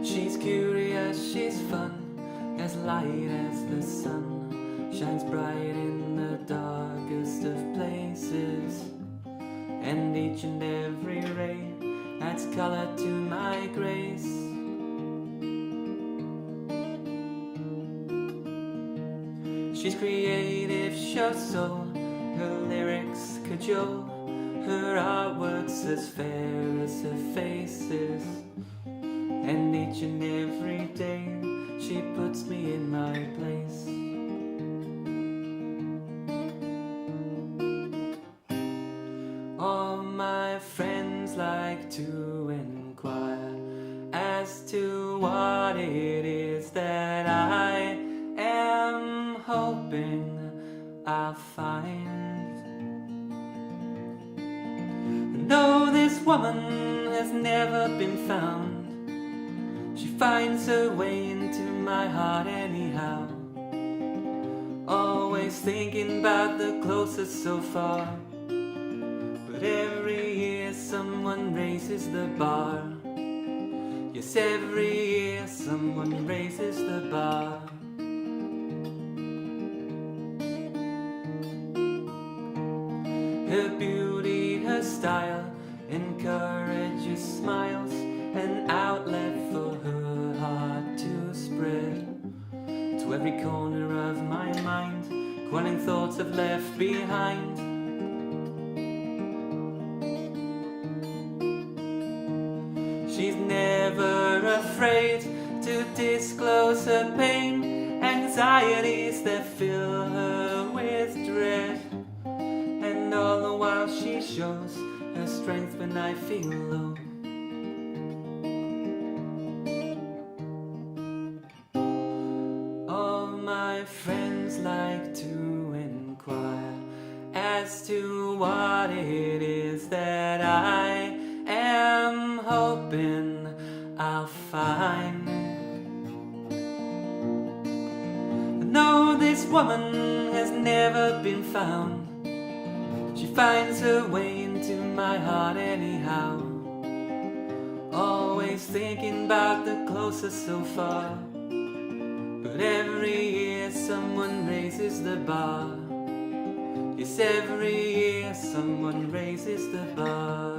She's curious, she's fun, as light as the sun, shines bright in the darkest of places, and each and every ray adds color to my grace. She's creative, shows soul, her lyrics cajole, her artwork's as fair as her faces, and each and every day she puts me in my place. All my friends like to inquire as to what it is that I am hoping I'll find. No, this woman has never been found. She finds her way into my heart anyhow, always thinking about the closest so far. But every year someone raises the bar. Yes, every year someone raises the bar. Her beauty, her style encourages smiles, an outlet for her heart to spread to every corner of my mind, quelling thoughts I've left behind. She's never afraid to disclose her pain, anxieties that fill her with dread, and all the while she shows her strength when I feel low. My friends like to inquire as to what it is that I am hoping I'll find. No, this woman has never been found. She finds her way into my heart anyhow, always thinking about the closest so far. But every year someone raises the bar. Yes, every year someone raises the bar.